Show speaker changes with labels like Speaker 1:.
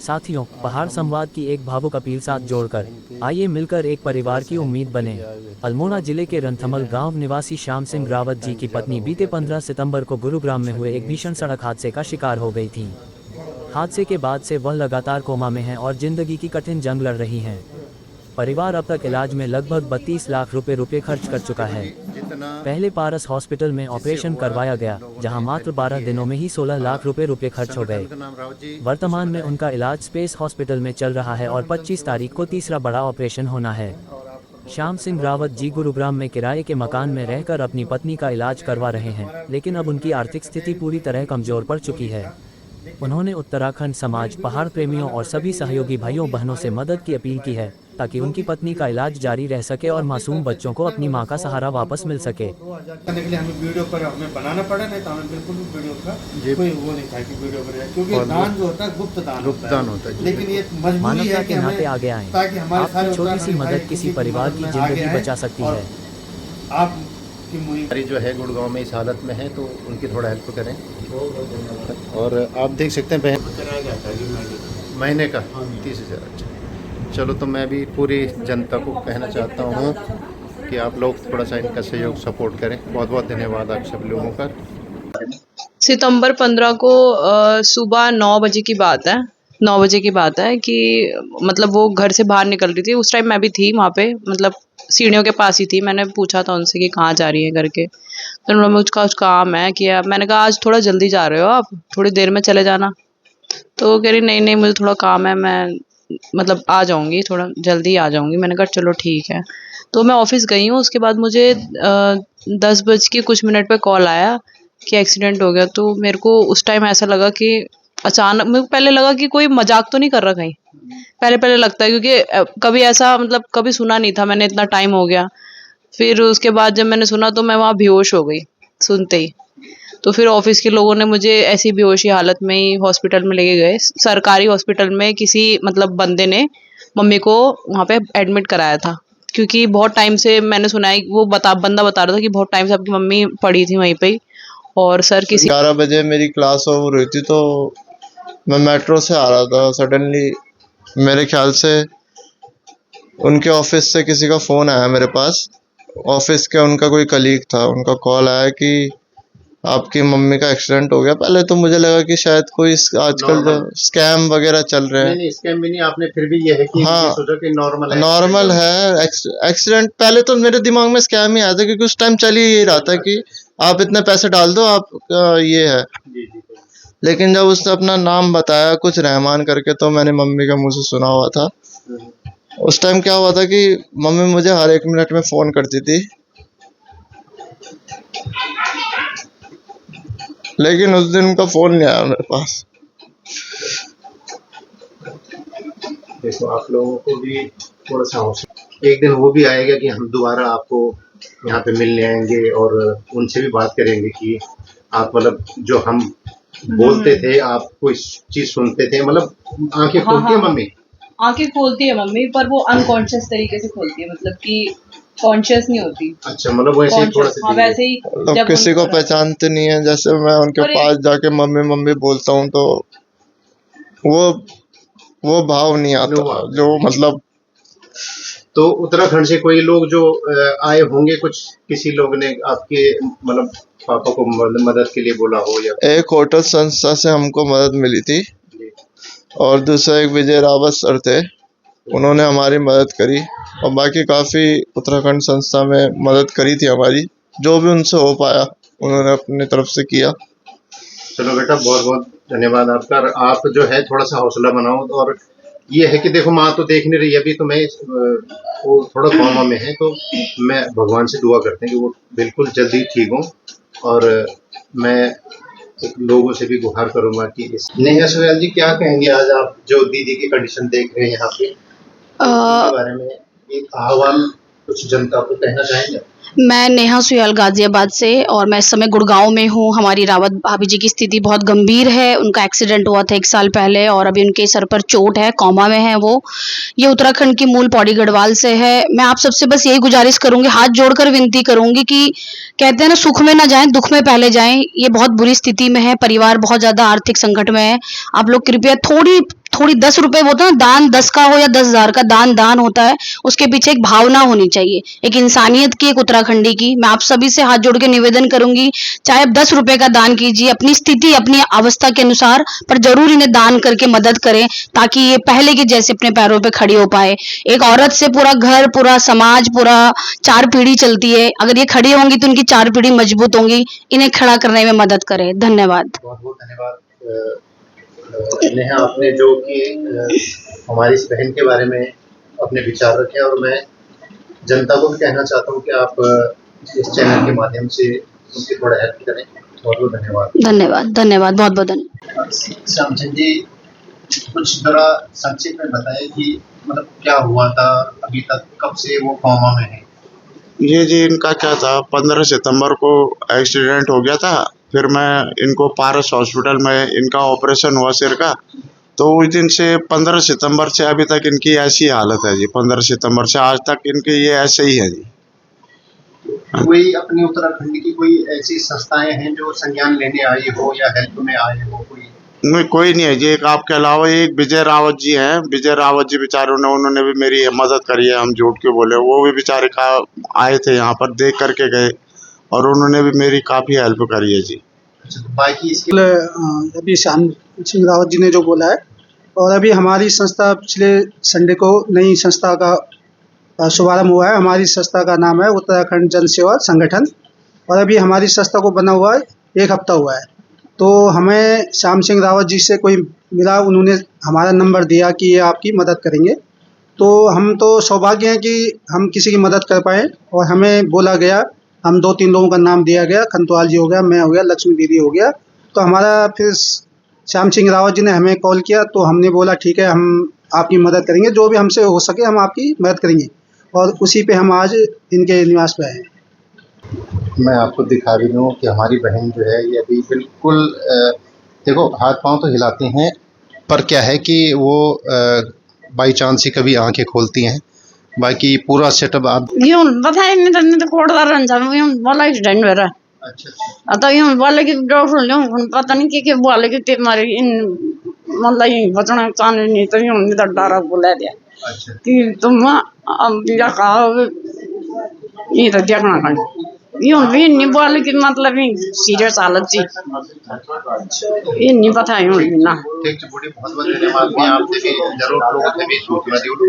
Speaker 1: साथियों, पहाड़ संवाद की एक भावुक अपील साथ जोड़कर आइए मिलकर एक परिवार की उम्मीद बने। अल्मोड़ा जिले के रंथमल गांव निवासी श्याम सिंह रावत जी की पत्नी बीते 15 सितंबर को गुरुग्राम में हुए एक भीषण सड़क हादसे का शिकार हो गई थी। हादसे के बाद से वह लगातार कोमा में हैं और जिंदगी की कठिन जंग लड़ रही हैं। परिवार अब तक इलाज में लगभग 32 लाख रुपए खर्च कर चुका है। पहले पारस हॉस्पिटल में ऑपरेशन करवाया गया, जहां मात्र 12 दिनों में ही 16 लाख रुपए खर्च हो गए। वर्तमान में उनका इलाज स्पेस हॉस्पिटल में चल रहा है और 25 तारीख को तीसरा बड़ा ऑपरेशन होना है। श्याम सिंह रावत जी गुरुग्राम में किराए के मकान में रहकर अपनी पत्नी का इलाज करवा रहे हैं, लेकिन अब उनकी आर्थिक स्थिति पूरी तरह कमजोर पड़ चुकी है। उन्होंने उत्तराखंड समाज, पहाड़ प्रेमियों और सभी सहयोगी भाइयों बहनों से मदद की अपील की है, ताकि उनकी पत्नी का इलाज जारी रह सके और मासूम बच्चों को अपनी मां का सहारा वापस मिल सके।
Speaker 2: करने के लिए हमें वीडियो पर हमें बनाना पड़ा, नहीं तो हमें बिल्कुल भी वीडियो का कोई वो नहीं था कि वीडियो पर, क्योंकि दान जो होता है गुप्त दान होता है। लेकिन ये मजबूरी
Speaker 1: मानवता
Speaker 2: है
Speaker 1: के नाते आगे आएं। आपकी छोटी सी मदद किसी परिवार की जिंदगी बचा सकती है।
Speaker 2: आप हमारी
Speaker 3: जो है गुड़गांव में इस हालत में है, तो उनकी थोड़ा हेल्प करें। और आप देख सकते हैं महीने का 30,000। अच्छा, चलो, तो मैं भी पूरी जनता को कहना चाहता हूँ कि आप लोग थोड़ा सा इनका सहयोग सपोर्ट करें। बहुत बहुत धन्यवाद आप सब लोगों का।
Speaker 4: सितंबर 15 को सुबह 9 बजे की बात है। 9 बजे की बात है कि मतलब वो घर से बाहर निकल रही थी। उस टाइम मैं भी थी वहाँ पे, मतलब सीढ़ियों के पास ही थी। मैंने पूछा था उनसे कि कहाँ जा रही है करके, तो उन्होंने मुझका काम है किया। मैंने कहा आज थोड़ा जल्दी जा रहे हो आप, थोड़ी देर में चले जाना। तो वो कह रही नहीं नहीं, मुझे थोड़ा काम है, मैं मतलब आ जाऊँगी, थोड़ा जल्दी आ जाऊँगी। मैंने कहा चलो ठीक है। तो मैं ऑफिस गई हूँ। उसके बाद मुझे 10 बज के कुछ मिनट पे कॉल आया कि एक्सीडेंट हो गया। तो मेरे को उस टाइम ऐसा लगा कि अचानक, मेरे को पहले लगा कि कोई मजाक तो नहीं कर रहा कहीं। पहले लगता है, क्योंकि कभी ऐसा मतलब कभी सुना नहीं था मैंने, इतना टाइम हो गया। फिर उसके बाद जब मैंने सुना तो मैं वहाँ बेहोश हो गई सुनते ही। तो फिर ऑफिस के लोगों ने मुझे ऐसी बेहोशी हालत में ही हॉस्पिटल में लेके गए। सरकारी हॉस्पिटल में किसी मतलब बंदे ने मम्मी को वहाँ पे एडमिट कराया था, क्योंकि बहुत टाइम से मैंने सुना है, वो बंदा बता रहा था कि बहुत टाइम से आपकी मम्मी पड़ी थी वहीं पे ही। और सर किसी
Speaker 5: 11 बजे मेरी क्लास हो रही थी, तो मैं मेट्रो से आ रहा था। सडनली मेरे ख्याल से उनके ऑफिस से किसी का फ़ोन आया मेरे पास। ऑफिस के उनका कोई कलीग था, उनका कॉल आया कि आपकी मम्मी का एक्सीडेंट हो गया। पहले तो मुझे लगा कि शायद कोई आजकल जो स्कैम वगैरह चल रहे हैं।
Speaker 3: नहीं, स्कैम भी नहीं। आपने फिर भी ये है कि
Speaker 5: हाँ,
Speaker 3: सोचा कि
Speaker 5: नॉर्मल है एक्सीडेंट। पहले तो मेरे दिमाग में स्कैम ही आया था, क्योंकि उस टाइम चल ही यही रहा था कि आप इतने पैसे डाल दो, आपका ये है। लेकिन जब उसने अपना नाम बताया कुछ रहमान करके, तो मैंने मम्मी के मुंह से सुना हुआ था। उस टाइम क्या हुआ था कि मम्मी मुझे हर 1 मिनट में फ़ोन करती थी, लेकिन उस दिन उनका फ़ोन नहीं आया मेरे पास।
Speaker 3: देखो, आप लोगों को भी थोड़ा सा हौसला, एक दिन वो भी आएगा कि हम दोबारा आपको यहाँ पे मिलने आएंगे और उनसे भी बात करेंगे कि आप मतलब जो हम बोलते थे, आप कोई चीज सुनते थे, मतलब आंखें खोलती है मम्मी।
Speaker 4: आंखें खोलती है मम्मी, पर वो अनकॉन्शियस तरीके से खोलती है, मतलब कि कॉन्शियस नहीं होती।
Speaker 3: अच्छा, मतलब वैसे ही थोड़ा सा
Speaker 4: वैसे ही
Speaker 5: मतलब किसी को पहचानते नहीं है। जैसे मैं उनके पास जाके मम्मी मम्मी बोलता हूँ, तो वो भाव नहीं आता जो मतलब।
Speaker 3: तो उत्तराखंड से कोई लोग जो आए होंगे, कुछ किसी लोग ने आपके मतलब पापा को मदद के लिए बोला हो? या
Speaker 5: एक होटल संस्था से हमको मदद मिली थी, और दूसरा एक विजय रावत सर थे, उन्होंने हमारी मदद करी। और बाकी काफ़ी उत्तराखंड संस्था में मदद करी थी हमारी। जो भी उनसे हो पाया उन्होंने अपनी तरफ से किया।
Speaker 3: चलो बेटा, बहुत बहुत धन्यवाद आपका। आप जो है थोड़ा सा हौसला बनाओ। और ये है कि देखो, माँ तो देख नहीं रही अभी, तो मैं वो थोड़ा कोमा में है, तो मैं भगवान से दुआ करते हैं कि वो बिल्कुल जल्दी ठीक हो। और मैं लोगों से भी गुहार करूंगा कि नेहा सुयाल जी, क्या कहेंगे आज आप जो दीदी की कंडीशन देख रहे हैं यहाँ पे, इसके बारे में एक आह्वान कुछ जनता को कहना चाहेंगे?
Speaker 6: मैं नेहा सुयाल गाजियाबाद से, और मैं इस समय गुड़गांव में हूँ। हमारी रावत भाभी जी की स्थिति बहुत गंभीर है। उनका एक्सीडेंट हुआ था 1 साल पहले, और अभी उनके सर पर चोट है, कोमा में है वो। ये उत्तराखंड की मूल पौड़ी गढ़वाल से है। मैं आप सबसे बस यही गुजारिश करूंगी, हाथ जोड़कर विनती करूंगी कि कहते हैं ना, सुख में ना जाएं, दुख में पहले जाएं। ये बहुत बुरी स्थिति में है, परिवार बहुत ज़्यादा आर्थिक संकट में है। आप लोग कृपया थोड़ी 10 रुपए होता है ना, दान 10 का हो या 10,000 का दान दान होता है, उसके पीछे एक भावना होनी चाहिए, एक इंसानियत की, एक उत्तराखंडी की। मैं आप सभी से हाथ जोड़ के निवेदन करूंगी, चाहे आप 10 रुपए का दान कीजिए, अपनी स्थिति अपनी अवस्था के अनुसार, पर जरूर इन्हें दान करके मदद करें, ताकि ये पहले के जैसे अपने पैरों पे खड़ी हो पाए। एक औरत से पूरा घर, पूरा समाज, पूरा 4 पीढ़ी चलती है। अगर ये खड़ी होंगी तो उनकी 4 पीढ़ी मजबूत होंगी। इन्हें खड़ा करने में मदद करें। धन्यवाद।
Speaker 3: बहुत बहुत धन्यवाद नेहा, आपने जो कि हमारी इस बहन के बारे में अपने विचार रखे, और मैं जनता को भी कहना चाहता हूँ कि आप इस चैनल के माध्यम से उनकी थोड़ा हेल्प करें। बहुत बहुत धन्यवाद।
Speaker 6: धन्यवाद, धन्यवाद, बहुत बहुत धन्यवाद।
Speaker 3: श्यामचंद जी, कुछ जरा संक्षेप में बताएं कि मतलब क्या हुआ था अभी तक, कब से वो कोमा में है?
Speaker 5: ये जी इनका क्या था, 15 सितंबर को एक्सीडेंट हो गया था। फिर मैं इनको पारस हॉस्पिटल में इनका ऑपरेशन हुआ सिर का, तो उस दिन से 15 सितंबर से अभी तक इनकी ऐसी हालत है जी। 15 सितंबर से आज तक इनके ये ऐसे ही है जी।
Speaker 3: कोई अपनी उत्तराखंड की कोई ऐसी संस्थाएं हैं जो संज्ञान लेने आई हो या हेल्प में आए हो?
Speaker 5: नहीं, कोई नहीं है जी। एक आपके अलावा एक विजय रावत जी हैं। विजय रावत जी बेचारे उन्होंने भी मेरी मदद करी है, हम झूठ क्यों बोले। वो भी बेचारे का आए थे यहाँ पर, देख करके गए, और उन्होंने भी मेरी काफ़ी हेल्प करी है जी।
Speaker 3: बाकी इसके
Speaker 7: अभी श्याम सिंह रावत जी ने जो बोला है, और अभी हमारी संस्था पिछले संडे को नई संस्था का शुभारंभ हुआ है। हमारी संस्था का नाम है उत्तराखंड जन सेवा संगठन, और अभी हमारी संस्था को बना हुआ 1 हफ्ता हुआ है। तो हमें श्याम सिंह रावत जी से कोई मिला, उन्होंने हमारा नंबर दिया कि ये आपकी मदद करेंगे। तो हम तो सौभाग्य हैं कि हम किसी की मदद कर पाए, और हमें बोला गया, हम 2-3 लोगों का नाम दिया गया, खंतवाल जी हो गया, मैं हो गया, लक्ष्मी दीदी हो गया। तो हमारा फिर श्याम सिंह रावत जी ने हमें कॉल किया, तो हमने बोला ठीक है, हम आपकी मदद करेंगे, जो भी हमसे हो सके हम आपकी मदद करेंगे, और उसी पे हम आज इनके निवास पे आए हैं।
Speaker 3: मैं आपको दिखा भी दूँ कि हमारी बहन जो है ये अभी बिल्कुल देखो, हाथ पांव तो हिलाती हैं, पर क्या है कि वो बाई चांस ही कभी आंखें खोलती हैं। बाकी पूरा सेटअप आप
Speaker 8: यूं बताए नहीं तो कोड़दार रंजा यूं बोला एक्सीडेंट हो रहा।
Speaker 3: अच्छा
Speaker 8: आता यूं बोले कि डॉक्टर यूं पता नहीं के बोले कि ते मारे इन मतलब ये बचना चाहने नहीं तो यूं नहीं तो डरा बोला दिया
Speaker 3: अच्छा
Speaker 8: कि तुम अब या कहा ये तो देखना का यूं भी नहीं बोले कि मतलब सीरियस हालत थी, ये नहीं पता यूं ना।
Speaker 3: ठीक है, बड़ी बहुत बहुत धन्यवाद। मैं आपसे भी जरूर लोगों से भी सूचना दूँ।